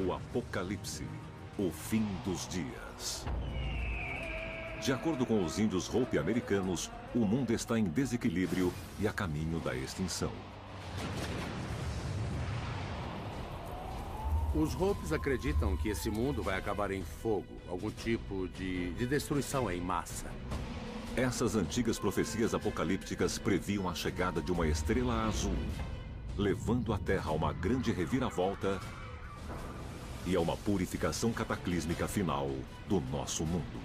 O Apocalipse, o fim dos dias. De acordo com os índios Hopi americanos, o mundo está em desequilíbrio e a caminho da extinção. Os Hopis acreditam que esse mundo vai acabar em fogo, algum tipo de destruição em massa. Essas antigas profecias apocalípticas previam a chegada de uma estrela azul, levando a Terra a uma grande reviravolta e a uma purificação cataclísmica final do nosso mundo.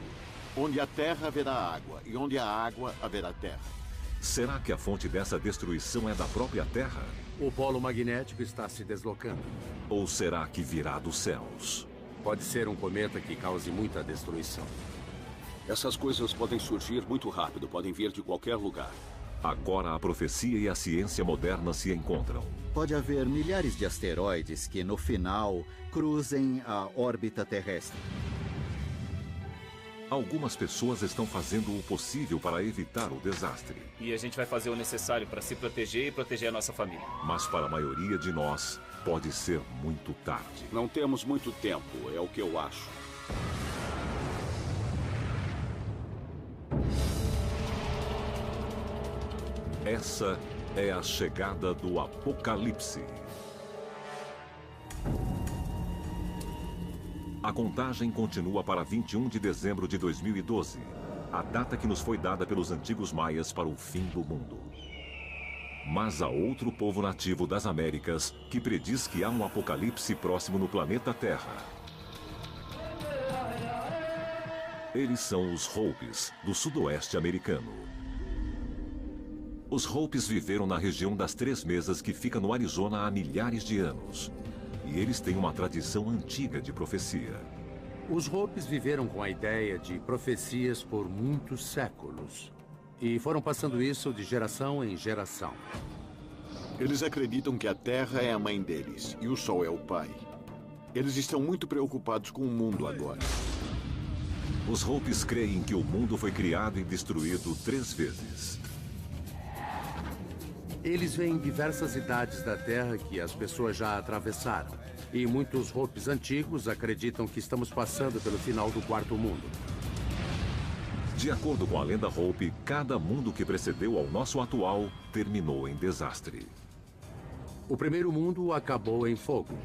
Onde a terra haverá água, e onde a água haverá terra. Será que a fonte dessa destruição é da própria Terra? O polo magnético está se deslocando. Ou será que virá dos céus? Pode ser um cometa que cause muita destruição. Essas coisas podem surgir muito rápido, podem vir de qualquer lugar. Agora a profecia e a ciência moderna se encontram. Pode haver milhares de asteroides que, no final, cruzem a órbita terrestre. Algumas pessoas estão fazendo o possível para evitar o desastre. E a gente vai fazer o necessário para se proteger e proteger a nossa família. Mas para a maioria de nós, pode ser muito tarde. Não temos muito tempo, é o que eu acho. Essa é a chegada do Apocalipse. A contagem continua para 21 de dezembro de 2012, a data que nos foi dada pelos antigos maias para o fim do mundo. Mas há outro povo nativo das Américas que prediz que há um apocalipse próximo no planeta Terra. Eles são os Hopis, do sudoeste americano. Os Hopis viveram na região das Três Mesas, que fica no Arizona há milhares de anos. E eles têm uma tradição antiga de profecia. Os Hopis viveram com a ideia de profecias por muitos séculos. E foram passando isso de geração em geração. Eles acreditam que a Terra é a mãe deles e o Sol é o pai. Eles estão muito preocupados com o mundo agora. Os Hopis creem que o mundo foi criado e destruído 3 vezes. Eles veem diversas idades da Terra que as pessoas já atravessaram. E muitos Hopis antigos acreditam que estamos passando pelo final do quarto mundo. De acordo com a lenda Hopi, cada mundo que precedeu ao nosso atual terminou em desastre. O primeiro mundo acabou em fogo.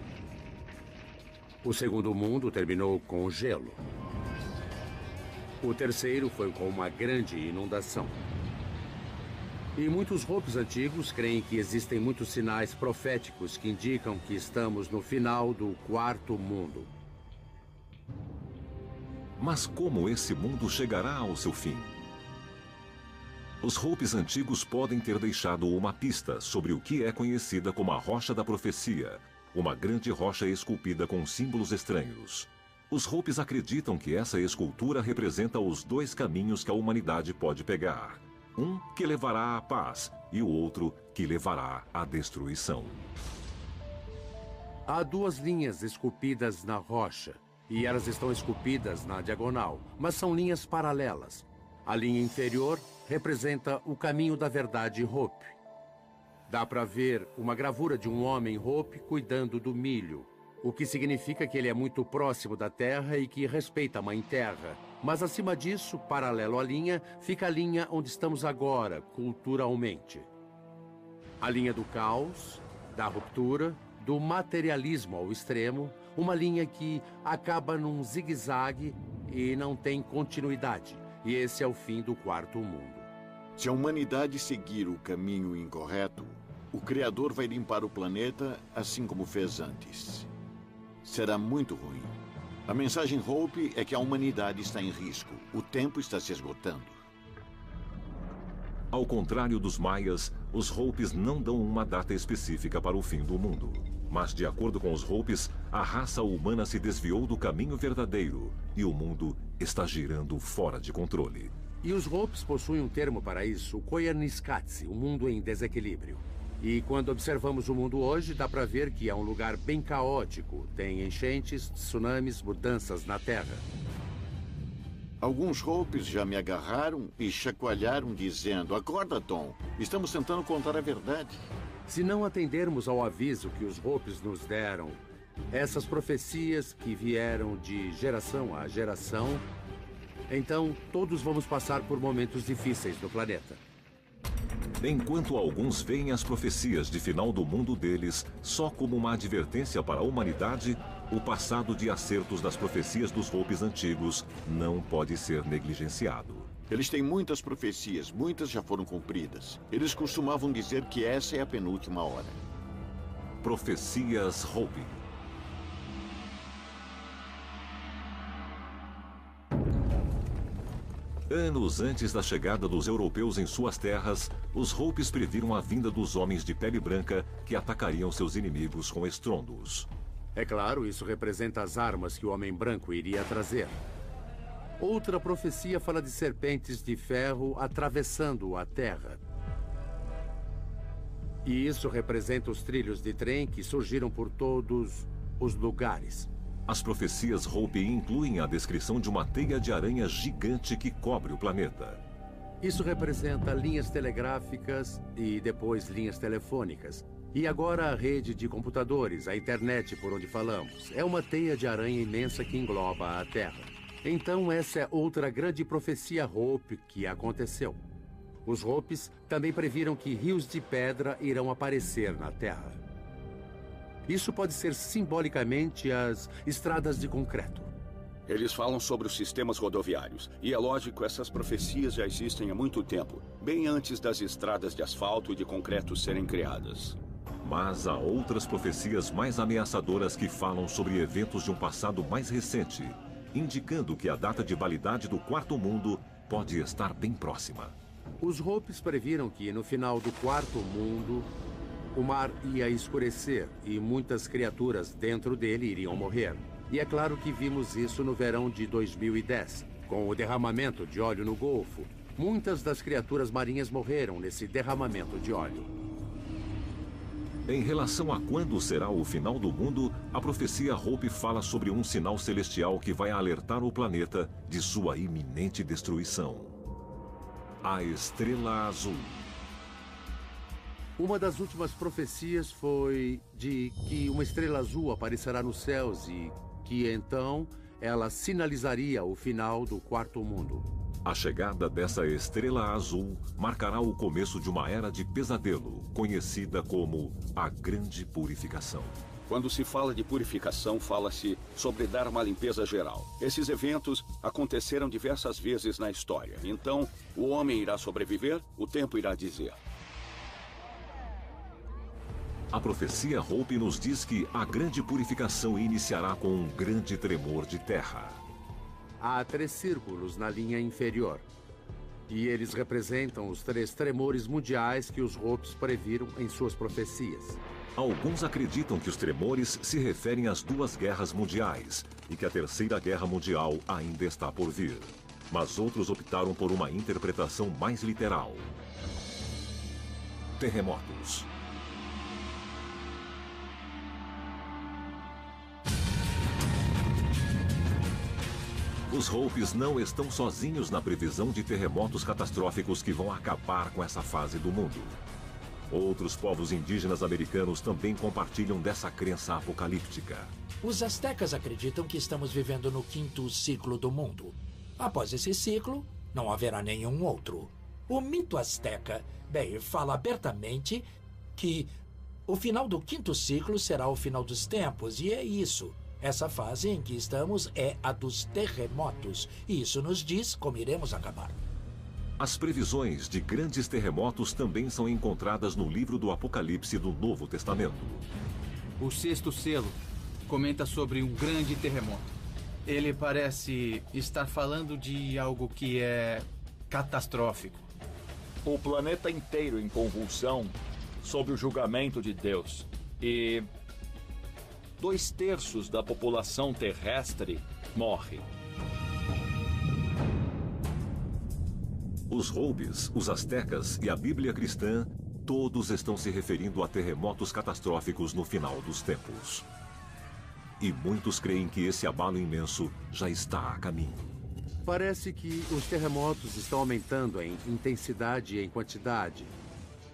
O segundo mundo terminou com gelo. O terceiro foi com uma grande inundação. E muitos Hopis antigos creem que existem muitos sinais proféticos que indicam que estamos no final do quarto mundo. Mas como esse mundo chegará ao seu fim? Os Hopis antigos podem ter deixado uma pista sobre o que é conhecida como a Rocha da Profecia, uma grande rocha esculpida com símbolos estranhos. Os Hopis acreditam que essa escultura representa os 2 caminhos que a humanidade pode pegar. Um que levará à paz e o outro que levará à destruição. Há 2 linhas esculpidas na rocha, e elas estão esculpidas na diagonal, mas são linhas paralelas. A linha inferior representa o caminho da verdade Hopi. Dá para ver uma gravura de um homem Hopi cuidando do milho, o que significa que ele é muito próximo da terra e que respeita a Mãe Terra. Mas acima disso, paralelo à linha, fica a linha onde estamos agora, culturalmente. A linha do caos, da ruptura, do materialismo ao extremo, uma linha que acaba num zigue-zague e não tem continuidade. E esse é o fim do quarto mundo. Se a humanidade seguir o caminho incorreto, o Criador vai limpar o planeta assim como fez antes. Será muito ruim. A mensagem Hopi é que a humanidade está em risco. O tempo está se esgotando. Ao contrário dos maias, os Hopis não dão uma data específica para o fim do mundo. Mas, de acordo com os Hopis, a raça humana se desviou do caminho verdadeiro e o mundo está girando fora de controle. E os Hopis possuem um termo para isso, o Koyaanisqatsi, o mundo em desequilíbrio. E quando observamos o mundo hoje, dá para ver que é um lugar bem caótico. Tem enchentes, tsunamis, mudanças na Terra. Alguns Hopis já me agarraram e chacoalharam dizendo: "Acorda, Tom, estamos tentando contar a verdade." Se não atendermos ao aviso que os Hopis nos deram, Essas profecias que vieram de geração a geração, então todos vamos passar por momentos difíceis no planeta. Enquanto alguns veem as profecias de final do mundo deles só como uma advertência para a humanidade, o passado de acertos das profecias dos Hopes antigos não pode ser negligenciado. Eles têm muitas profecias, muitas já foram cumpridas. Eles costumavam dizer que essa é a penúltima hora. Profecias Hope. Anos antes da chegada dos europeus em suas terras, os Hopes previram a vinda dos homens de pele branca que atacariam seus inimigos com estrondos. É claro, isso representa as armas que o Homem Branco iria trazer. Outra profecia fala de serpentes de ferro atravessando a Terra. E isso representa os trilhos de trem que surgiram por todos os lugares. As profecias Hope incluem a descrição de uma teia de aranha gigante que cobre o planeta. Isso representa linhas telegráficas e depois linhas telefônicas. E agora a rede de computadores, a internet por onde falamos. É uma teia de aranha imensa que engloba a Terra. Então essa é outra grande profecia Hope que aconteceu. Os Hopes também previram que rios de pedra irão aparecer na Terra. Isso pode ser simbolicamente as estradas de concreto. Eles falam sobre os sistemas rodoviários. E é lógico, essas profecias já existem há muito tempo, bem antes das estradas de asfalto e de concreto serem criadas. Mas há outras profecias mais ameaçadoras que falam sobre eventos de um passado mais recente, indicando que a data de validade do Quarto Mundo pode estar bem próxima. Os Hopes previram que no final do Quarto Mundo, o mar ia escurecer e muitas criaturas dentro dele iriam morrer. E é claro que vimos isso no verão de 2010, com o derramamento de óleo no Golfo. Muitas das criaturas marinhas morreram nesse derramamento de óleo. Em relação a quando será o final do mundo, a profecia Hope fala sobre um sinal celestial que vai alertar o planeta de sua iminente destruição. A Estrela Azul. Uma das últimas profecias foi de que uma estrela azul aparecerá nos céus e que então ela sinalizaria o final do Quarto Mundo. A chegada dessa estrela azul marcará o começo de uma era de pesadelo, conhecida como a Grande Purificação. Quando se fala de purificação, fala-se sobre dar uma limpeza geral. Esses eventos aconteceram diversas vezes na história. Então, o homem irá sobreviver, o tempo irá dizer. A profecia Hope nos diz que a Grande Purificação iniciará com um grande tremor de terra. Há 3 círculos na linha inferior. E eles representam os 3 tremores mundiais que os Hopes previram em suas profecias. Alguns acreditam que os tremores se referem às 2 guerras mundiais e que a Terceira Guerra Mundial ainda está por vir. Mas outros optaram por uma interpretação mais literal. Terremotos. Os Hopes não estão sozinhos na previsão de terremotos catastróficos que vão acabar com essa fase do mundo. Outros povos indígenas americanos também compartilham dessa crença apocalíptica. Os astecas acreditam que estamos vivendo no 5º ciclo do mundo. Após esse ciclo, não haverá nenhum outro. O mito asteca, bem, fala abertamente que o final do 5º ciclo será o final dos tempos, e é isso. Essa fase em que estamos é a dos terremotos, e isso nos diz como iremos acabar. As previsões de grandes terremotos também são encontradas no livro do Apocalipse do Novo Testamento. O 6º selo comenta sobre um grande terremoto. Ele parece estar falando de algo que é catastrófico. O planeta inteiro em convulsão sob o julgamento de Deus. E 2/3 da população terrestre morre. Os Hopes, os astecas e a Bíblia cristã, todos estão se referindo a terremotos catastróficos no final dos tempos. E muitos creem que esse abalo imenso já está a caminho. Parece que os terremotos estão aumentando em intensidade e em quantidade.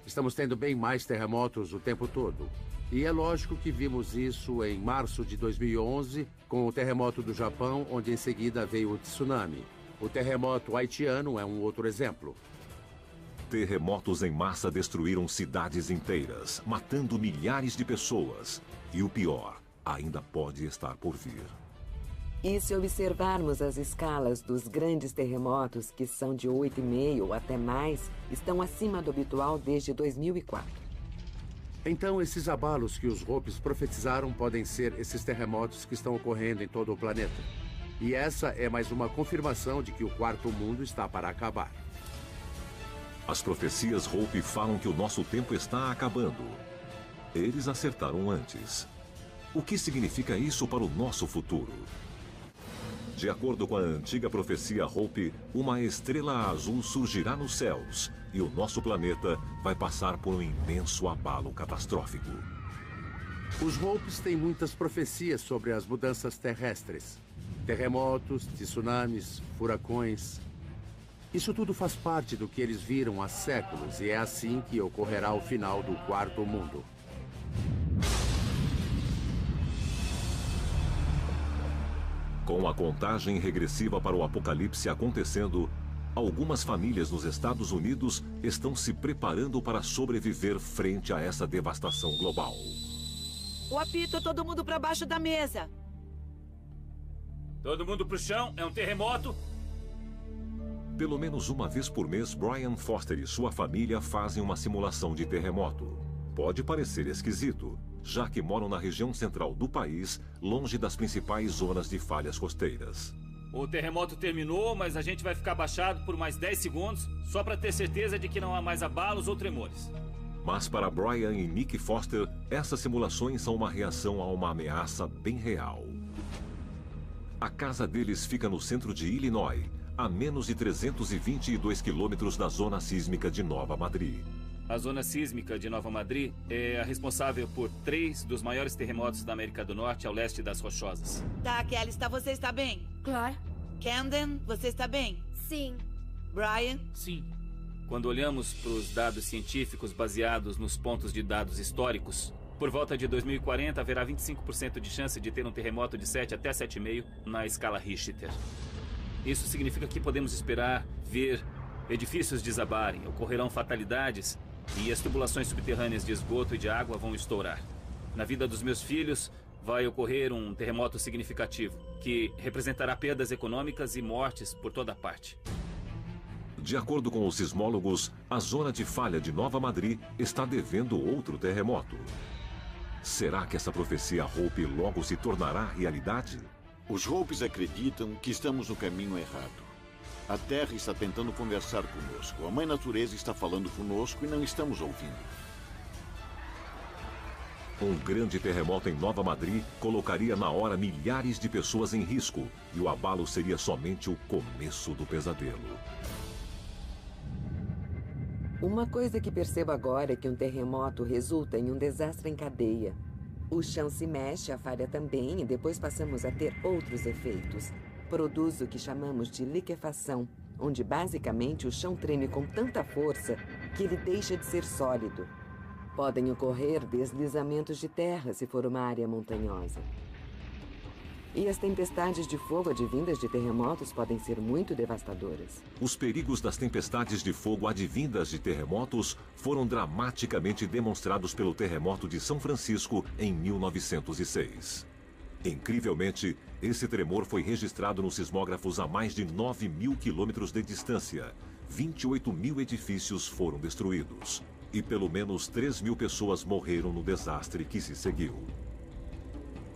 Estamos tendo bem mais terremotos o tempo todo. E é lógico que vimos isso em março de 2011, com o terremoto do Japão, onde em seguida veio o tsunami. O terremoto haitiano é um outro exemplo. Terremotos em massa destruíram cidades inteiras, matando milhares de pessoas. E o pior, ainda pode estar por vir. E se observarmos as escalas dos grandes terremotos, que são de 8,5 ou até mais, estão acima do habitual desde 2004. Então, esses abalos que os Hopes profetizaram podem ser esses terremotos que estão ocorrendo em todo o planeta. E essa é mais uma confirmação de que o quarto mundo está para acabar. As profecias Hope falam que o nosso tempo está acabando. Eles acertaram antes. O que significa isso para o nosso futuro? De acordo com a antiga profecia Hope, uma estrela azul surgirá nos céus e o nosso planeta vai passar por um imenso abalo catastrófico. Os Hopes têm muitas profecias sobre as mudanças terrestres. Terremotos, tsunamis, furacões. Isso tudo faz parte do que eles viram há séculos e é assim que ocorrerá o final do quarto mundo. Com a contagem regressiva para o apocalipse acontecendo, algumas famílias nos Estados Unidos estão se preparando para sobreviver frente a essa devastação global. O apito, todo mundo para baixo da mesa. Todo mundo pro chão, é um terremoto. Pelo menos uma vez por mês, Brian Foster e sua família fazem uma simulação de terremoto. Pode parecer esquisito, já que moram na região central do país, longe das principais zonas de falhas costeiras. O terremoto terminou, mas a gente vai ficar baixado por mais 10 segundos, só para ter certeza de que não há mais abalos ou tremores. Mas para Brian e Nick Foster, essas simulações são uma reação a uma ameaça bem real. A casa deles fica no centro de Illinois, a menos de 322 quilômetros da zona sísmica de Nova Madrid. A zona sísmica de Nova Madrid é a responsável por 3 dos maiores terremotos da América do Norte ao leste das Rochosas. Tá, Kelly, você está bem? Claro. Camden, você está bem? Sim. Brian? Sim. Quando olhamos para os dados científicos baseados nos pontos de dados históricos, por volta de 2040 haverá 25% de chance de ter um terremoto de 7 até 7,5 na escala Richter. Isso significa que podemos esperar ver edifícios desabarem, ocorrerão fatalidades e as tubulações subterrâneas de esgoto e de água vão estourar. Na vida dos meus filhos vai ocorrer um terremoto significativo, que representará perdas econômicas e mortes por toda parte. De acordo com os sismólogos, a zona de falha de Nova Madrid está devendo outro terremoto. Será que essa profecia Hope logo se tornará realidade? Os Hopes acreditam que estamos no caminho errado. A Terra está tentando conversar conosco. A Mãe Natureza está falando conosco e não estamos ouvindo. Um grande terremoto em Nova Madrid colocaria na hora milhares de pessoas em risco e o abalo seria somente o começo do pesadelo. Uma coisa que percebo agora é que um terremoto resulta em um desastre em cadeia. O chão se mexe, a falha também, e depois passamos a ter outros efeitos. Produz o que chamamos de liquefação, onde basicamente o chão treme com tanta força que ele deixa de ser sólido. Podem ocorrer deslizamentos de terra se for uma área montanhosa. E as tempestades de fogo advindas de terremotos podem ser muito devastadoras. Os perigos das tempestades de fogo advindas de terremotos foram dramaticamente demonstrados pelo terremoto de São Francisco em 1906. Incrivelmente, esse tremor foi registrado nos sismógrafos a mais de 9.000 quilômetros de distância. 28.000 edifícios foram destruídos. E pelo menos 3.000 pessoas morreram no desastre que se seguiu.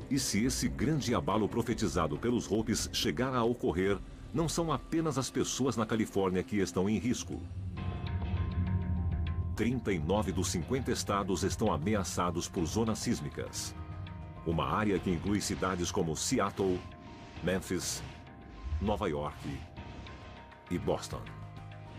E se esse grande abalo profetizado pelos Hopes chegar a ocorrer, não são apenas as pessoas na Califórnia que estão em risco. 39 dos 50 estados estão ameaçados por zonas sísmicas. Uma área que inclui cidades como Seattle, Memphis, Nova York e Boston.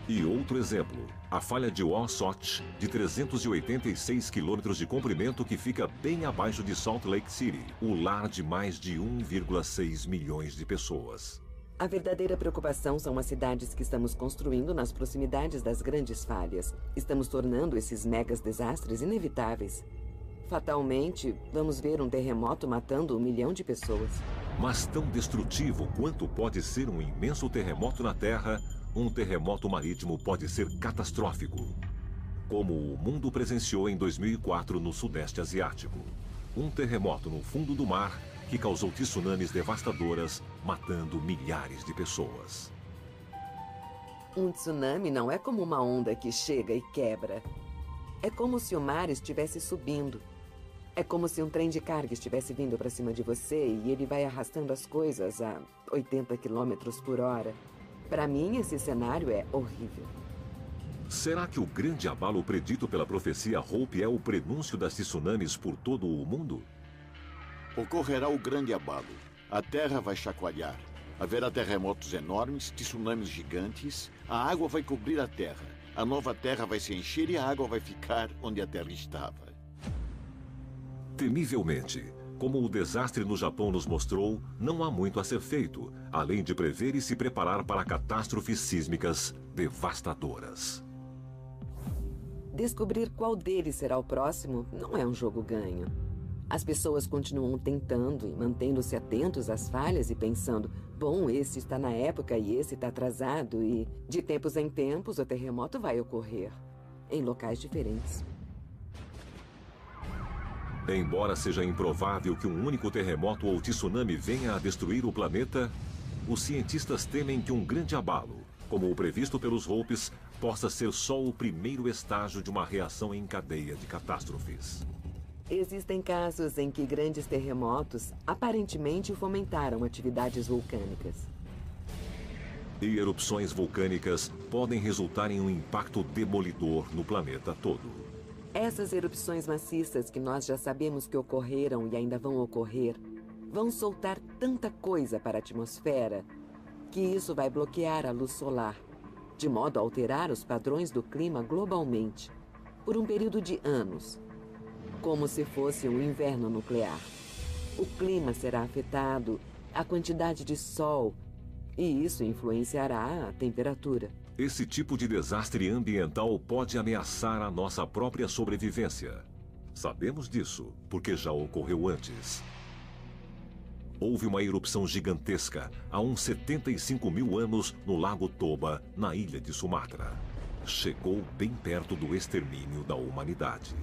E outro exemplo, a falha de Wasatch, de 386 quilômetros de comprimento, que fica bem abaixo de Salt Lake City, o lar de mais de 1,6 milhões de pessoas. A verdadeira preocupação são as cidades que estamos construindo nas proximidades das grandes falhas. Estamos tornando esses megas desastres inevitáveis. Fatalmente, vamos ver um terremoto matando 1 milhão de pessoas. Mas tão destrutivo quanto pode ser um imenso terremoto na Terra, um terremoto marítimo pode ser catastrófico. Como o mundo presenciou em 2004 no Sudeste Asiático. Um terremoto no fundo do mar que causou tsunamis devastadoras, matando milhares de pessoas. Um tsunami não é como uma onda que chega e quebra. É como se o mar estivesse subindo. É como se um trem de carga estivesse vindo para cima de você e ele vai arrastando as coisas a 80 km por hora. Para mim, esse cenário é horrível. Será que o grande abalo predito pela profecia Hope é o prenúncio das tsunamis por todo o mundo? Ocorrerá o grande abalo. A Terra vai chacoalhar. Haverá terremotos enormes, tsunamis gigantes. A água vai cobrir a Terra. A nova Terra vai se encher e a água vai ficar onde a Terra estava. Temivelmente, como o desastre no Japão nos mostrou, não há muito a ser feito, além de prever e se preparar para catástrofes sísmicas devastadoras. Descobrir qual deles será o próximo não é um jogo ganho. As pessoas continuam tentando e mantendo-se atentos às falhas e pensando, bom, esse está na época e esse está atrasado e, de tempos em tempos, o terremoto vai ocorrer, em locais diferentes. Embora seja improvável que um único terremoto ou tsunami venha a destruir o planeta, os cientistas temem que um grande abalo, como o previsto pelos Hopes, possa ser só o primeiro estágio de uma reação em cadeia de catástrofes. Existem casos em que grandes terremotos aparentemente fomentaram atividades vulcânicas. E erupções vulcânicas podem resultar em um impacto demolidor no planeta todo. Essas erupções maciças que nós já sabemos que ocorreram e ainda vão ocorrer, vão soltar tanta coisa para a atmosfera que isso vai bloquear a luz solar, de modo a alterar os padrões do clima globalmente, por um período de anos. Como se fosse um inverno nuclear. O clima será afetado, a quantidade de sol, e isso influenciará a temperatura. Esse tipo de desastre ambiental pode ameaçar a nossa própria sobrevivência. Sabemos disso, porque já ocorreu antes. Houve uma erupção gigantesca há uns 75 mil anos no Lago Toba, na ilha de Sumatra. Chegou bem perto do extermínio da humanidade.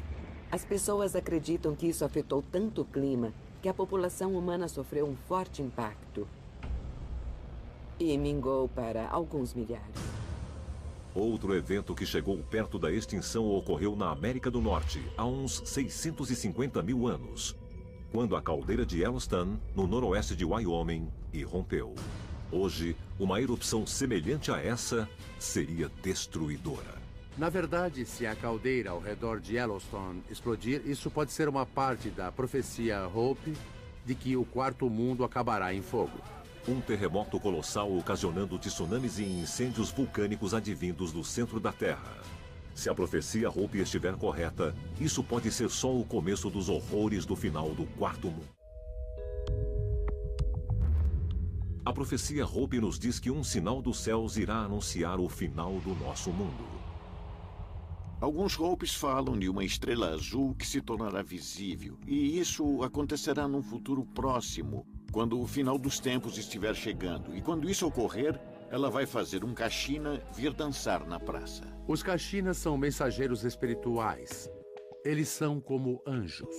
As pessoas acreditam que isso afetou tanto o clima que a população humana sofreu um forte impacto. E mingou para alguns milhares. Outro evento que chegou perto da extinção ocorreu na América do Norte, há uns 650 mil anos, quando a caldeira de Yellowstone, no noroeste de Wyoming, irrompeu. Hoje, uma erupção semelhante a essa seria destruidora. Na verdade, se a caldeira ao redor de Yellowstone explodir, isso pode ser uma parte da profecia Hope de que o quarto mundo acabará em fogo. Um terremoto colossal ocasionando tsunamis e incêndios vulcânicos advindos do centro da Terra. Se a profecia Hope estiver correta, isso pode ser só o começo dos horrores do final do quarto mundo. A profecia Hope nos diz que um sinal dos céus irá anunciar o final do nosso mundo. Alguns Hopes falam de uma estrela azul que se tornará visível, e isso acontecerá num futuro próximo, quando o final dos tempos estiver chegando. E quando isso ocorrer, ela vai fazer um Kashina vir dançar na praça. Os Kashinas são mensageiros espirituais. Eles são como anjos.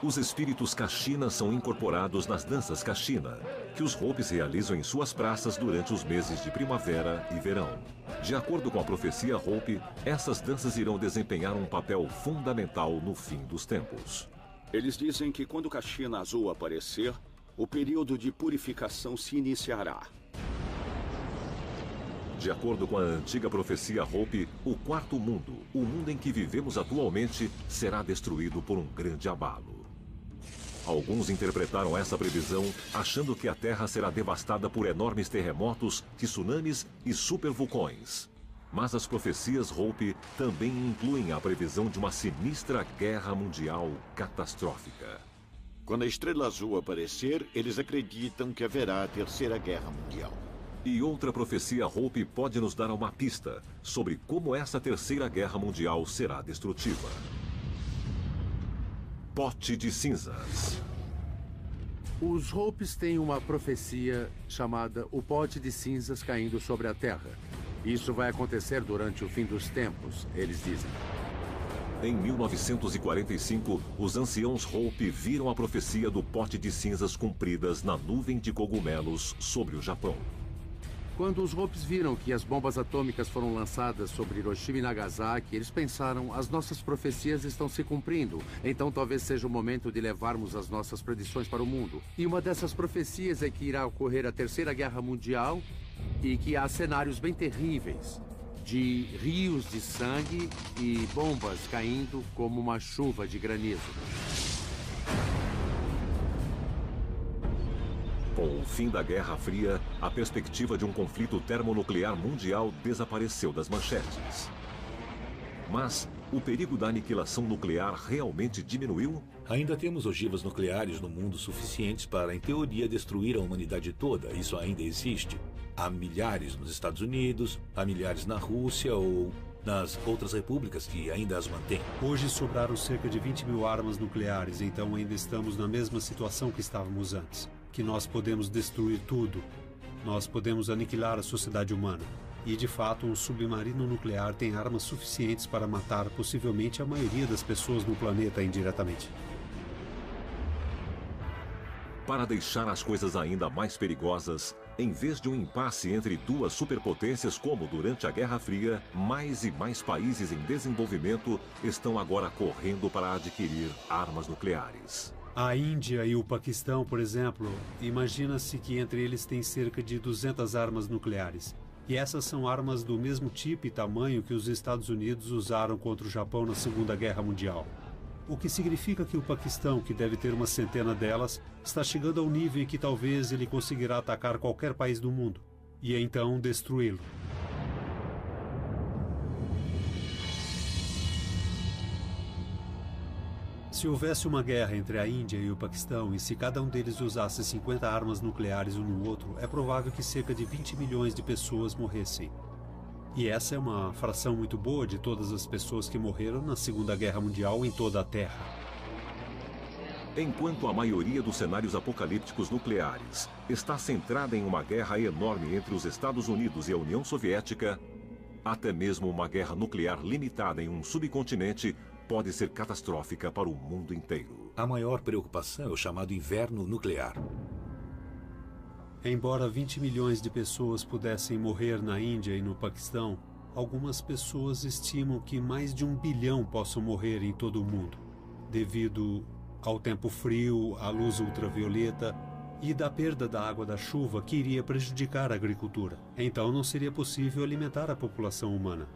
Os espíritos Kashina são incorporados nas danças Kashina, que os Hopes realizam em suas praças durante os meses de primavera e verão. De acordo com a profecia Hope, essas danças irão desempenhar um papel fundamental no fim dos tempos. Eles dizem que quando o Kashina azul aparecer, o período de purificação se iniciará. De acordo com a antiga profecia Hope, o quarto mundo, o mundo em que vivemos atualmente, será destruído por um grande abalo. Alguns interpretaram essa previsão achando que a Terra será devastada por enormes terremotos, tsunamis e supervulcões. Mas as profecias Hope também incluem a previsão de uma sinistra guerra mundial catastrófica. Quando a estrela azul aparecer, eles acreditam que haverá a Terceira Guerra Mundial. E outra profecia Hope pode nos dar uma pista sobre como essa Terceira Guerra Mundial será destrutiva. Pote de cinzas. Os Hopes têm uma profecia chamada o Pote de Cinzas caindo sobre a Terra. Isso vai acontecer durante o fim dos tempos, eles dizem. Em 1945, os anciãos Hope viram a profecia do Pote de Cinzas cumpridas na nuvem de cogumelos sobre o Japão. Quando os Hopes viram que as bombas atômicas foram lançadas sobre Hiroshima e Nagasaki, eles pensaram, as nossas profecias estão se cumprindo, então talvez seja o momento de levarmos as nossas predições para o mundo. E uma dessas profecias é que irá ocorrer a Terceira Guerra Mundial e que há cenários bem terríveis, de rios de sangue e bombas caindo como uma chuva de granizo. Com o fim da Guerra Fria, a perspectiva de um conflito termonuclear mundial desapareceu das manchetes. Mas o perigo da aniquilação nuclear realmente diminuiu? Ainda temos ogivas nucleares no mundo suficientes para, em teoria, destruir a humanidade toda. Isso ainda existe. Há milhares nos Estados Unidos, há milhares na Rússia ou nas outras repúblicas que ainda as mantêm. Hoje sobraram cerca de 20 mil armas nucleares, então ainda estamos na mesma situação que estávamos antes. Que nós podemos destruir tudo. Nós podemos aniquilar a sociedade humana. E, de fato, um submarino nuclear tem armas suficientes para matar possivelmente a maioria das pessoas no planeta indiretamente. Para deixar as coisas ainda mais perigosas, em vez de um impasse entre duas superpotências como durante a Guerra Fria, mais e mais países em desenvolvimento estão agora correndo para adquirir armas nucleares. A Índia e o Paquistão, por exemplo, imagina-se que entre eles tem cerca de 200 armas nucleares. E essas são armas do mesmo tipo e tamanho que os Estados Unidos usaram contra o Japão na Segunda Guerra Mundial. O que significa que o Paquistão, que deve ter uma centena delas, está chegando ao nível em que talvez ele conseguirá atacar qualquer país do mundo e então destruí-lo. Se houvesse uma guerra entre a Índia e o Paquistão e se cada um deles usasse 50 armas nucleares um no outro, é provável que cerca de 20 milhões de pessoas morressem. E essa é uma fração muito boa de todas as pessoas que morreram na Segunda Guerra Mundial em toda a Terra. Enquanto a maioria dos cenários apocalípticos nucleares está centrada em uma guerra enorme entre os Estados Unidos e a União Soviética, até mesmo uma guerra nuclear limitada em um subcontinente pode ser catastrófica para o mundo inteiro. A maior preocupação é o chamado inverno nuclear. Embora 20 milhões de pessoas pudessem morrer na Índia e no Paquistão, algumas pessoas estimam que mais de 1 bilhão possam morrer em todo o mundo, devido ao tempo frio, à luz ultravioleta e da perda da água da chuva que iria prejudicar a agricultura. Então não seria possível alimentar a população humana.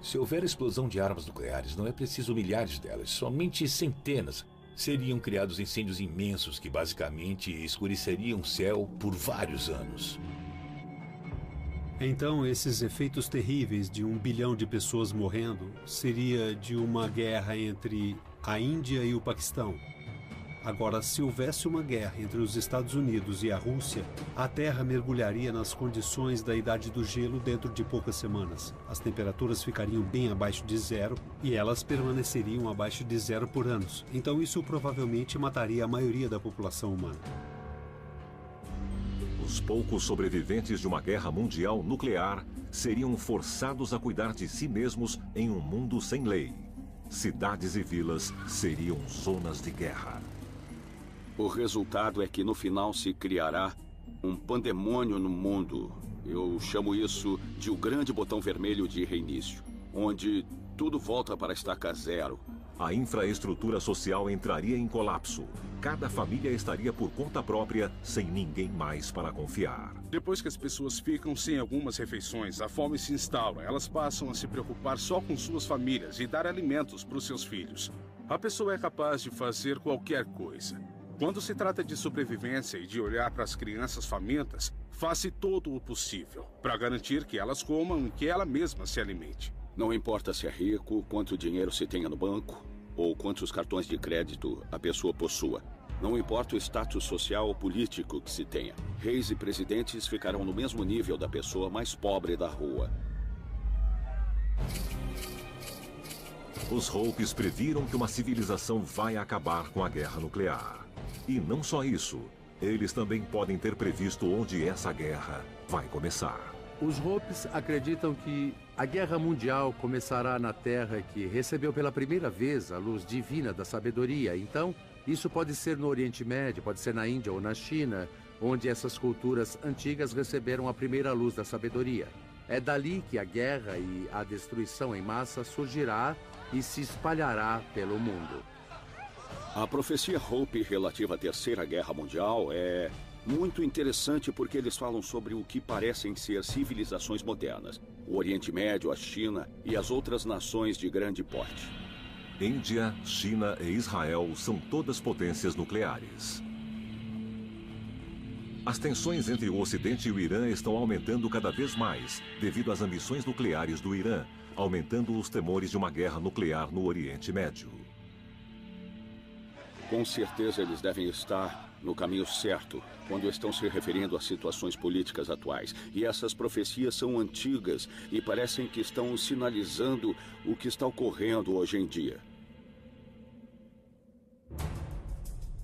Se houver explosão de armas nucleares, não é preciso milhares delas, somente centenas. Seriam criados incêndios imensos que basicamente escureceriam o céu por vários anos. Então, esses efeitos terríveis de 1 bilhão de pessoas morrendo seria de uma guerra entre a Índia e o Paquistão. Agora, se houvesse uma guerra entre os Estados Unidos e a Rússia, a Terra mergulharia nas condições da Idade do Gelo dentro de poucas semanas. As temperaturas ficariam bem abaixo de zero e elas permaneceriam abaixo de zero por anos. Então isso provavelmente mataria a maioria da população humana. Os poucos sobreviventes de uma guerra mundial nuclear seriam forçados a cuidar de si mesmos em um mundo sem lei. Cidades e vilas seriam zonas de guerra. O resultado é que no final se criará um pandemônio no mundo. Eu chamo isso de o grande botão vermelho de reinício, onde tudo volta para a estaca zero. A infraestrutura social entraria em colapso. Cada família estaria por conta própria, sem ninguém mais para confiar. Depois que as pessoas ficam sem algumas refeições, a fome se instaura. Elas passam a se preocupar só com suas famílias e dar alimentos para os seus filhos. A pessoa é capaz de fazer qualquer coisa. Quando se trata de sobrevivência e de olhar para as crianças famintas, faça todo o possível para garantir que elas comam e que ela mesma se alimente. Não importa se é rico, quanto dinheiro se tenha no banco ou quantos cartões de crédito a pessoa possua. Não importa o status social ou político que se tenha, reis e presidentes ficarão no mesmo nível da pessoa mais pobre da rua. Os Hopes previram que uma civilização vai acabar com a guerra nuclear. E não só isso, eles também podem ter previsto onde essa guerra vai começar. Os Hopes acreditam que a guerra mundial começará na Terra que recebeu pela primeira vez a luz divina da sabedoria. Então, isso pode ser no Oriente Médio, pode ser na Índia ou na China, onde essas culturas antigas receberam a primeira luz da sabedoria. É dali que a guerra e a destruição em massa surgirá e se espalhará pelo mundo. A profecia Hope relativa à Terceira Guerra Mundial é muito interessante porque eles falam sobre o que parecem ser civilizações modernas. O Oriente Médio, a China e as outras nações de grande porte. Índia, China e Israel são todas potências nucleares. As tensões entre o Ocidente e o Irã estão aumentando cada vez mais devido às ambições nucleares do Irã, aumentando os temores de uma guerra nuclear no Oriente Médio. Com certeza eles devem estar no caminho certo quando estão se referindo às situações políticas atuais. E essas profecias são antigas e parecem que estão sinalizando o que está ocorrendo hoje em dia.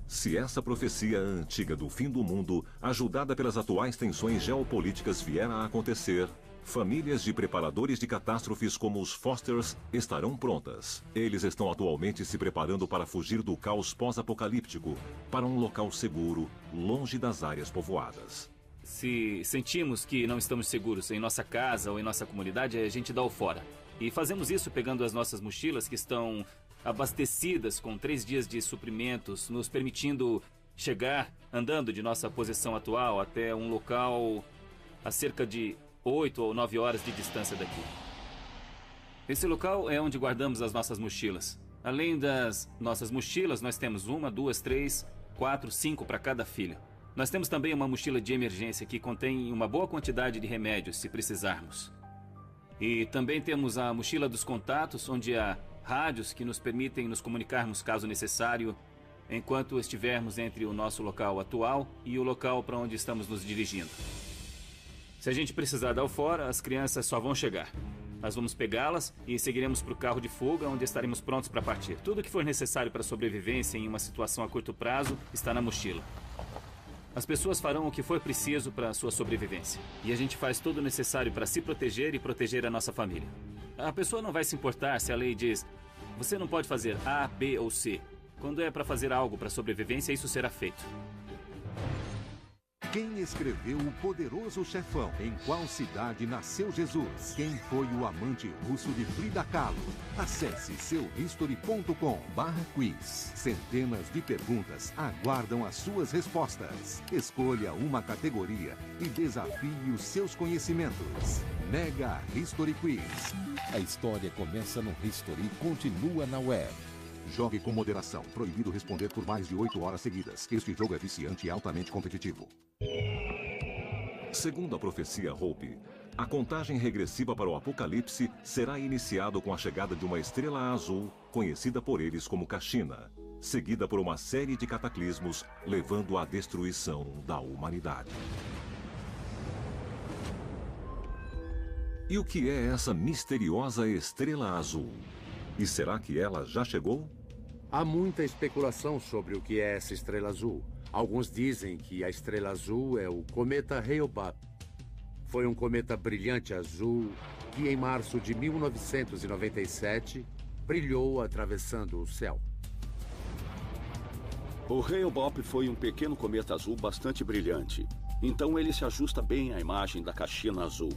Se essa profecia antiga do fim do mundo, ajudada pelas atuais tensões geopolíticas, vier a acontecer, famílias de preparadores de catástrofes como os Fosters estarão prontas. Eles estão atualmente se preparando para fugir do caos pós-apocalíptico para um local seguro, longe das áreas povoadas. Se sentimos que não estamos seguros em nossa casa ou em nossa comunidade, a gente dá o fora. E fazemos isso pegando as nossas mochilas que estão abastecidas com 3 dias de suprimentos, nos permitindo chegar andando de nossa posição atual até um local a cerca de 8 ou 9 horas de distância daqui. Esse local é onde guardamos as nossas mochilas. Além das nossas mochilas, nós temos 1, 2, 3, 4, 5 para cada filho. Nós temos também uma mochila de emergência que contém uma boa quantidade de remédios, se precisarmos. E também temos a mochila dos contatos, onde há rádios que nos permitem nos comunicarmos caso necessário, enquanto estivermos entre o nosso local atual e o local para onde estamos nos dirigindo. Se a gente precisar dar o fora, as crianças só vão chegar. Nós vamos pegá-las e seguiremos para o carro de fuga, onde estaremos prontos para partir. Tudo o que for necessário para a sobrevivência em uma situação a curto prazo está na mochila. As pessoas farão o que for preciso para a sua sobrevivência. E a gente faz tudo o necessário para se proteger e proteger a nossa família. A pessoa não vai se importar se a lei diz: você não pode fazer A, B ou C. Quando é para fazer algo para a sobrevivência, isso será feito. Quem escreveu O Poderoso Chefão? Em qual cidade nasceu Jesus? Quem foi o amante russo de Frida Kahlo? Acesse seuhistory.com/quiz. Centenas de perguntas aguardam as suas respostas. Escolha uma categoria e desafie os seus conhecimentos. Mega History Quiz. A história começa no History e continua na web. Jogue com moderação. Proibido responder por mais de 8 horas seguidas. Este jogo é viciante e altamente competitivo. Segundo a profecia Hope, a contagem regressiva para o apocalipse será iniciada com a chegada de uma estrela azul, conhecida por eles como Kashina, seguida por uma série de cataclismos, levando à destruição da humanidade. E o que é essa misteriosa estrela azul? E será que ela já chegou? Há muita especulação sobre o que é essa estrela azul. Alguns dizem que a estrela azul é o cometa Hale-Bopp. Foi um cometa brilhante azul que, em março de 1997, brilhou atravessando o céu. O Hale-Bopp foi um pequeno cometa azul bastante brilhante. Então ele se ajusta bem à imagem da Kashina azul.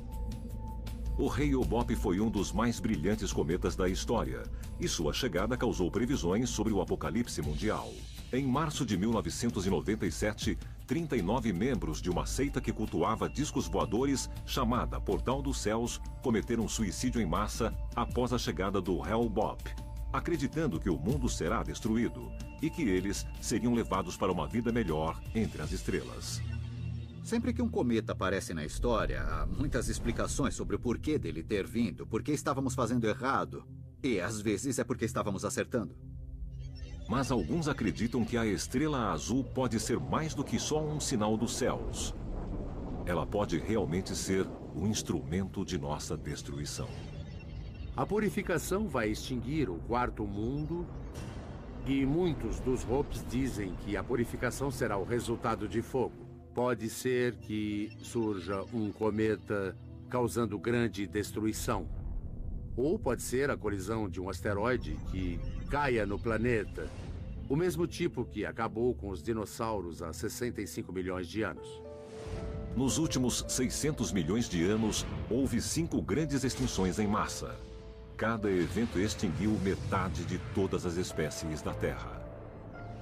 O Hale-Bopp foi um dos mais brilhantes cometas da história, e sua chegada causou previsões sobre o apocalipse mundial. Em março de 1997, 39 membros de uma seita que cultuava discos voadores, chamada Portal dos Céus, cometeram suicídio em massa após a chegada do Hale-Bopp, acreditando que o mundo será destruído e que eles seriam levados para uma vida melhor entre as estrelas. Sempre que um cometa aparece na história, há muitas explicações sobre o porquê dele ter vindo, por que estávamos fazendo errado, e às vezes é porque estávamos acertando. Mas alguns acreditam que a estrela azul pode ser mais do que só um sinal dos céus. Ela pode realmente ser um instrumento de nossa destruição. A purificação vai extinguir o quarto mundo e muitos dos Hopes dizem que a purificação será o resultado de fogo. Pode ser que surja um cometa causando grande destruição. Ou pode ser a colisão de um asteroide que caia no planeta. O mesmo tipo que acabou com os dinossauros há 65 milhões de anos. Nos últimos 600 milhões de anos, houve 5 grandes extinções em massa. Cada evento extinguiu metade de todas as espécies da Terra.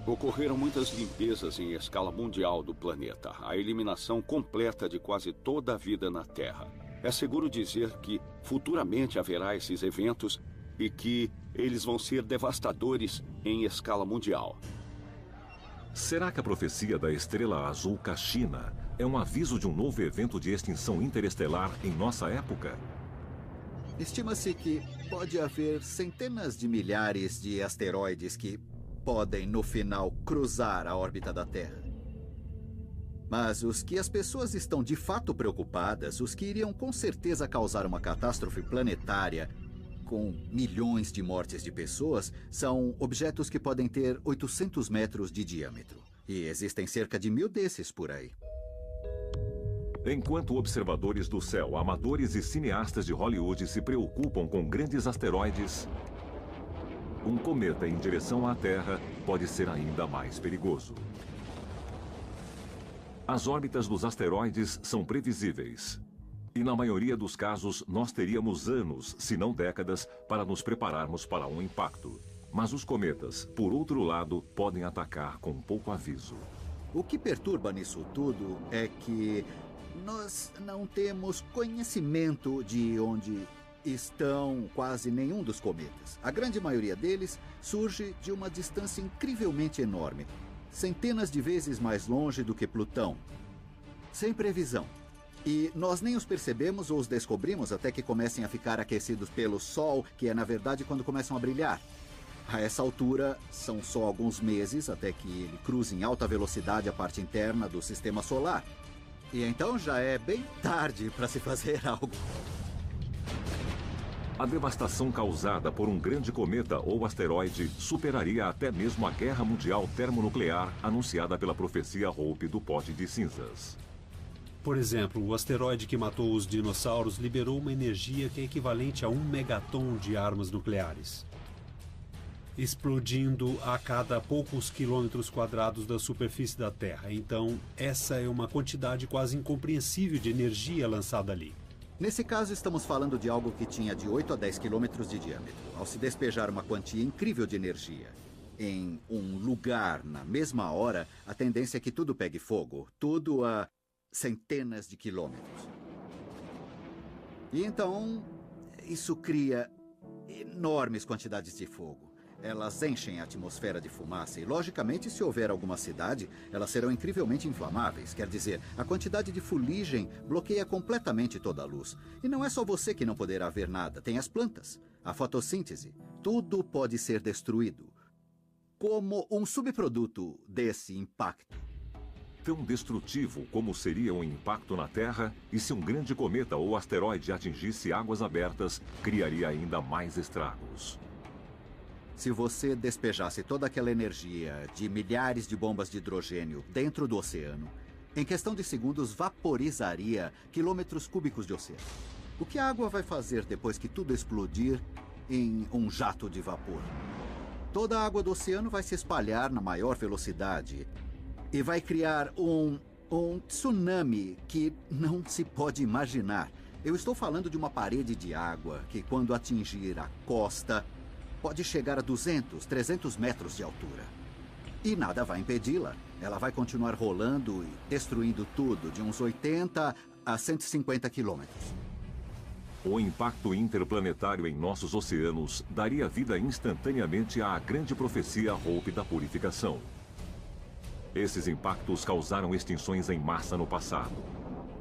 Ocorreram muitas limpezas em escala mundial do planeta. A eliminação completa de quase toda a vida na Terra. É seguro dizer que futuramente haverá esses eventos e que eles vão ser devastadores em escala mundial. Será que a profecia da estrela azul Kashina é um aviso de um novo evento de extinção interestelar em nossa época? Estima-se que pode haver centenas de milhares de asteroides que podem, no final, cruzar a órbita da Terra. Mas os que as pessoas estão de fato preocupadas, os que iriam com certeza causar uma catástrofe planetária com milhões de mortes de pessoas, são objetos que podem ter 800 metros de diâmetro. E existem cerca de 1000 desses por aí. Enquanto observadores do céu, amadores e cineastas de Hollywood se preocupam com grandes asteroides, um cometa em direção à Terra pode ser ainda mais perigoso. As órbitas dos asteroides são previsíveis. E na maioria dos casos, nós teríamos anos, se não décadas, para nos prepararmos para um impacto. Mas os cometas, por outro lado, podem atacar com pouco aviso. O que perturba nisso tudo é que nós não temos conhecimento de onde estão quase nenhum dos cometas. A grande maioria deles surge de uma distância incrivelmente enorme, centenas de vezes mais longe do que Plutão, sem previsão. E nós nem os percebemos ou os descobrimos até que comecem a ficar aquecidos pelo Sol, que é na verdade quando começam a brilhar. A essa altura, são só alguns meses até que ele cruze em alta velocidade a parte interna do sistema solar. E então já é bem tarde para se fazer algo. A devastação causada por um grande cometa ou asteroide superaria até mesmo a guerra mundial termonuclear anunciada pela profecia Hope do pote de cinzas. Por exemplo, o asteroide que matou os dinossauros liberou uma energia que é equivalente a 1 megaton de armas nucleares, explodindo a cada poucos quilômetros quadrados da superfície da Terra. Então, essa é uma quantidade quase incompreensível de energia lançada ali. Nesse caso, estamos falando de algo que tinha de 8 a 10 quilômetros de diâmetro. Ao se despejar uma quantia incrível de energia em um lugar na mesma hora, a tendência é que tudo pegue fogo, tudo a centenas de quilômetros. E então, isso cria enormes quantidades de fogo. Elas enchem a atmosfera de fumaça e, logicamente, se houver alguma cidade, elas serão incrivelmente inflamáveis. Quer dizer, a quantidade de fuligem bloqueia completamente toda a luz. E não é só você que não poderá ver nada. Tem as plantas, a fotossíntese. Tudo pode ser destruído como um subproduto desse impacto. Tão destrutivo como seria um impacto na Terra, e se um grande cometa ou asteroide atingisse águas abertas, criaria ainda mais estragos. Se você despejasse toda aquela energia de milhares de bombas de hidrogênio dentro do oceano, em questão de segundos vaporizaria quilômetros cúbicos de oceano. O que a água vai fazer depois que tudo explodir em um jato de vapor? Toda a água do oceano vai se espalhar na maior velocidade e vai criar um tsunami que não se pode imaginar. Eu estou falando de uma parede de água que, quando atingir a costa, pode chegar a 200, 300 metros de altura. E nada vai impedi-la. Ela vai continuar rolando e destruindo tudo de uns 80 a 150 quilômetros. O impacto interplanetário em nossos oceanos daria vida instantaneamente à grande profecia Hope da purificação. Esses impactos causaram extinções em massa no passado.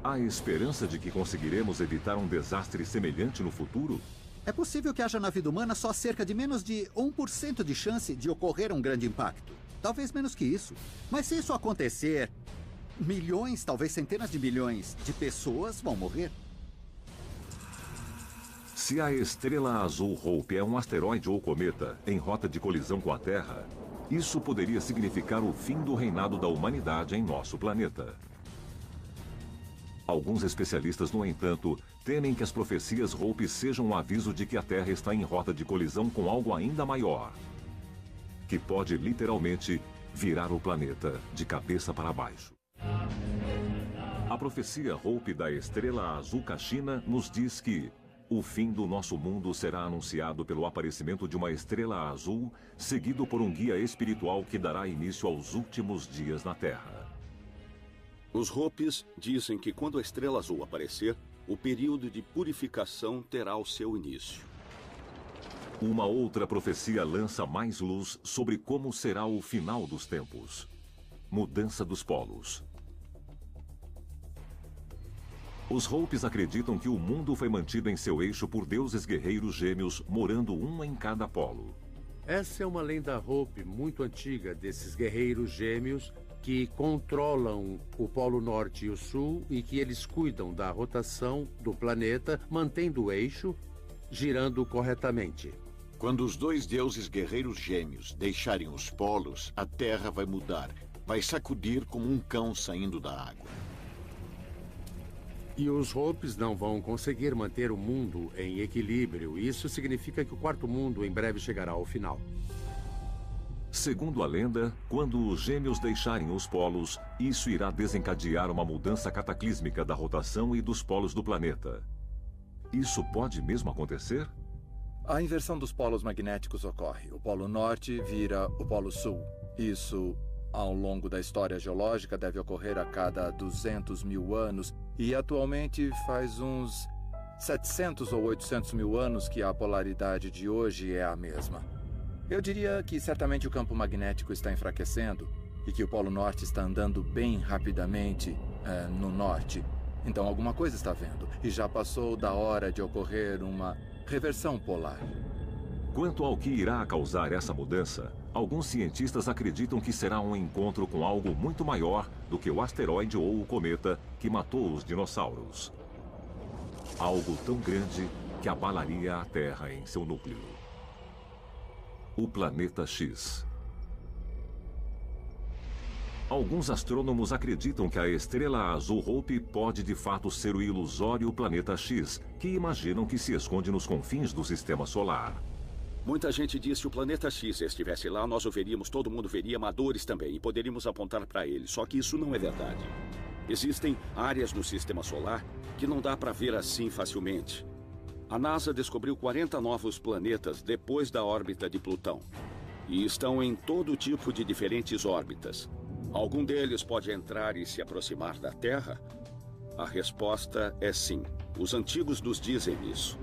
Há esperança de que conseguiremos evitar um desastre semelhante no futuro? É possível que haja na vida humana só cerca de menos de 1% de chance de ocorrer um grande impacto. Talvez menos que isso. Mas se isso acontecer, milhões, talvez centenas de milhões de pessoas vão morrer. Se a estrela azul Hope é um asteroide ou cometa em rota de colisão com a Terra, isso poderia significar o fim do reinado da humanidade em nosso planeta. Alguns especialistas, no entanto, temem que as profecias Hope sejam um aviso de que a Terra está em rota de colisão com algo ainda maior, que pode literalmente virar o planeta de cabeça para baixo. A profecia Hope da estrela azul Kashina nos diz que o fim do nosso mundo será anunciado pelo aparecimento de uma estrela azul, seguido por um guia espiritual que dará início aos últimos dias na Terra. Os Hopis dizem que quando a estrela azul aparecer, o período de purificação terá o seu início. Uma outra profecia lança mais luz sobre como será o final dos tempos. Mudança dos polos. Os Hopis acreditam que o mundo foi mantido em seu eixo por deuses guerreiros gêmeos, morando um em cada polo. Essa é uma lenda Hope muito antiga desses guerreiros gêmeos que controlam o Polo Norte e o Sul e que eles cuidam da rotação do planeta, mantendo o eixo girando corretamente. Quando os dois deuses guerreiros gêmeos deixarem os polos, a Terra vai mudar. Vai sacudir como um cão saindo da água. E os Hopis não vão conseguir manter o mundo em equilíbrio. Isso significa que o quarto mundo em breve chegará ao final. Segundo a lenda, quando os gêmeos deixarem os polos, isso irá desencadear uma mudança cataclísmica da rotação e dos polos do planeta. Isso pode mesmo acontecer? A inversão dos polos magnéticos ocorre. O Polo Norte vira o Polo Sul. Isso, ao longo da história geológica, deve ocorrer a cada 200 mil anos. E atualmente faz uns 700 ou 800 mil anos que a polaridade de hoje é a mesma. Eu diria que certamente o campo magnético está enfraquecendo e que o Polo Norte está andando bem rapidamente no norte. Então alguma coisa está vendo e já passou da hora de ocorrer uma reversão polar. Quanto ao que irá causar essa mudança, alguns cientistas acreditam que será um encontro com algo muito maior do que o asteroide ou o cometa que matou os dinossauros. Algo tão grande que abalaria a Terra em seu núcleo. O Planeta X. Alguns astrônomos acreditam que a estrela azul Hope pode de fato ser o ilusório Planeta X, que imaginam que se esconde nos confins do Sistema Solar. Muita gente diz que se o Planeta X estivesse lá, nós o veríamos, todo mundo veria, amadores também, e poderíamos apontar para ele. Só que isso não é verdade. Existem áreas no Sistema Solar que não dá para ver assim facilmente. A NASA descobriu 40 novos planetas depois da órbita de Plutão. E estão em todo tipo de diferentes órbitas. Algum deles pode entrar e se aproximar da Terra? A resposta é sim. Os antigos nos dizem isso.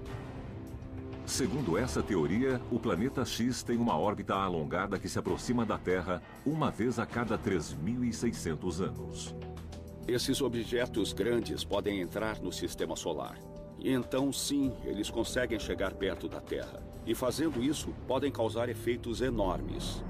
Segundo essa teoria, o planeta X tem uma órbita alongada que se aproxima da Terra uma vez a cada 3.600 anos. Esses objetos grandes podem entrar no Sistema Solar. E então, sim, eles conseguem chegar perto da Terra. E fazendo isso, podem causar efeitos enormes.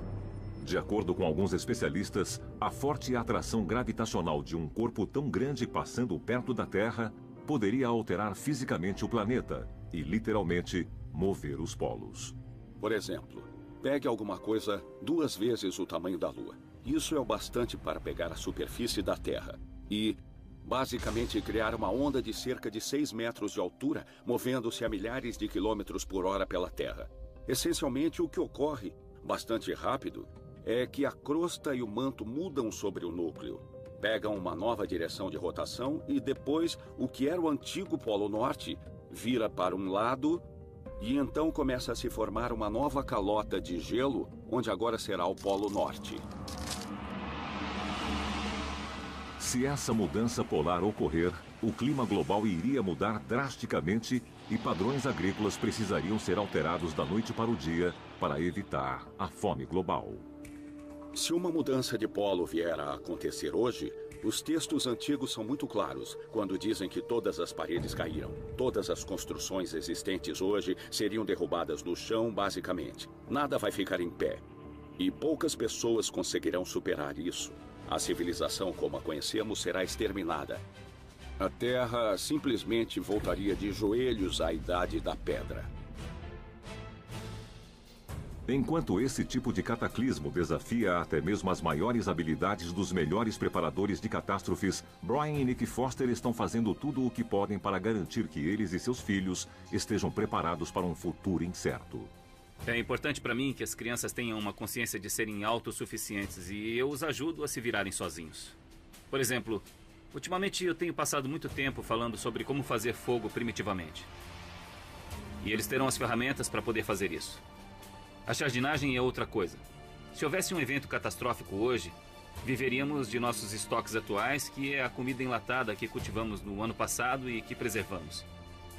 De acordo com alguns especialistas, a forte atração gravitacional de um corpo tão grande passando perto da Terra poderia alterar fisicamente o planeta e, literalmente, mover os polos. Por exemplo, pegue alguma coisa 2 vezes o tamanho da Lua. Isso é o bastante para pegar a superfície da Terra e, basicamente, criar uma onda de cerca de 6 metros de altura, movendo-se a milhares de quilômetros por hora pela Terra. Essencialmente, o que ocorre, bastante rápido, é que a crosta e o manto mudam sobre o núcleo. Pegam uma nova direção de rotação e depois o que era o antigo Polo Norte vira para um lado e então começa a se formar uma nova calota de gelo, onde agora será o Polo Norte. Se essa mudança polar ocorrer, o clima global iria mudar drasticamente e padrões agrícolas precisariam ser alterados da noite para o dia para evitar a fome global. Se uma mudança de polo vier a acontecer hoje, Os textos antigos são muito claros quando dizem que todas as paredes caíram. Todas as construções existentes hoje seriam derrubadas no chão, basicamente. Nada vai ficar em pé. E poucas pessoas conseguirão superar isso. A civilização como a conhecemos será exterminada. A Terra simplesmente voltaria de joelhos à Idade da Pedra. Enquanto esse tipo de cataclismo desafia até mesmo as maiores habilidades dos melhores preparadores de catástrofes, Brian e Nick Foster estão fazendo tudo o que podem para garantir que eles e seus filhos estejam preparados para um futuro incerto. É importante para mim que as crianças tenham uma consciência de serem autossuficientes e eu os ajudo a se virarem sozinhos. Por exemplo, ultimamente eu tenho passado muito tempo falando sobre como fazer fogo primitivamente. E eles terão as ferramentas para poder fazer isso. A jardinagem é outra coisa. Se houvesse um evento catastrófico hoje, viveríamos de nossos estoques atuais, que é a comida enlatada que cultivamos no ano passado e que preservamos.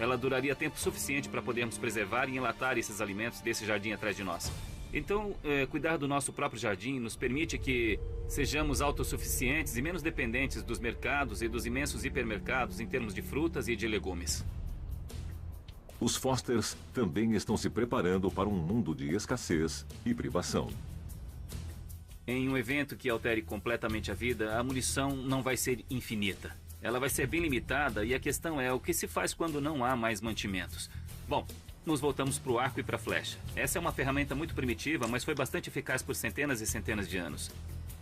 Ela duraria tempo suficiente para podermos preservar e enlatar esses alimentos desse jardim atrás de nós. Então, cuidar do nosso próprio jardim nos permite que sejamos autossuficientes e menos dependentes dos mercados e dos imensos hipermercados em termos de frutas e de legumes. Os Fosters também estão se preparando para um mundo de escassez e privação. Em um evento que altere completamente a vida, a munição não vai ser infinita. Ela vai ser bem limitada e a questão é o que se faz quando não há mais mantimentos. Bom, nos voltamos para o arco e para a flecha. Essa é uma ferramenta muito primitiva, mas foi bastante eficaz por centenas e centenas de anos.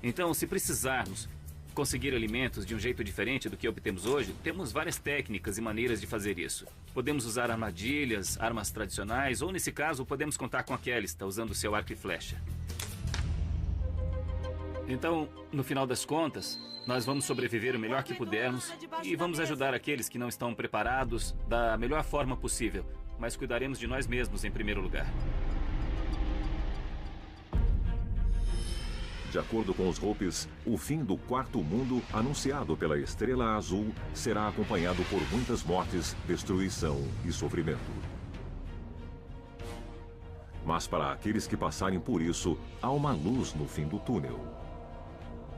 Então, se precisarmos conseguir alimentos de um jeito diferente do que obtemos hoje, temos várias técnicas e maneiras de fazer isso. Podemos usar armadilhas, armas tradicionais, ou nesse caso, podemos contar com a Callista, usando seu arco e flecha. Então, no final das contas, nós vamos sobreviver o melhor que pudermos e vamos ajudar aqueles que não estão preparados da melhor forma possível, mas cuidaremos de nós mesmos em primeiro lugar. De acordo com os Hopes, o fim do quarto mundo, anunciado pela Estrela Azul, será acompanhado por muitas mortes, destruição e sofrimento. Mas para aqueles que passarem por isso, há uma luz no fim do túnel.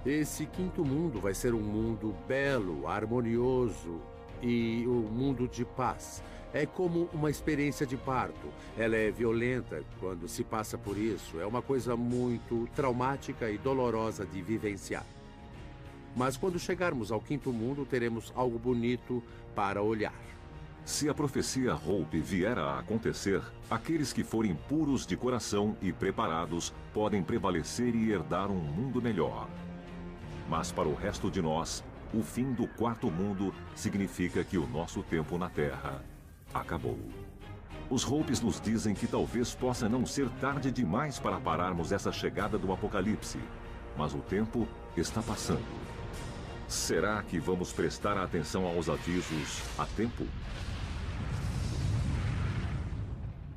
Esse quinto mundo vai ser um mundo belo, harmonioso e um mundo de paz. É como uma experiência de parto. Ela é violenta quando se passa por isso. É uma coisa muito traumática e dolorosa de vivenciar. Mas quando chegarmos ao quinto mundo, teremos algo bonito para olhar. Se a profecia Hope vier a acontecer, aqueles que forem puros de coração e preparados podem prevalecer e herdar um mundo melhor. Mas para o resto de nós, o fim do quarto mundo significa que o nosso tempo na Terra acabou. Os Hopes nos dizem que talvez possa não ser tarde demais para pararmos essa chegada do apocalipse, mas o tempo está passando. Será que vamos prestar atenção aos avisos a tempo?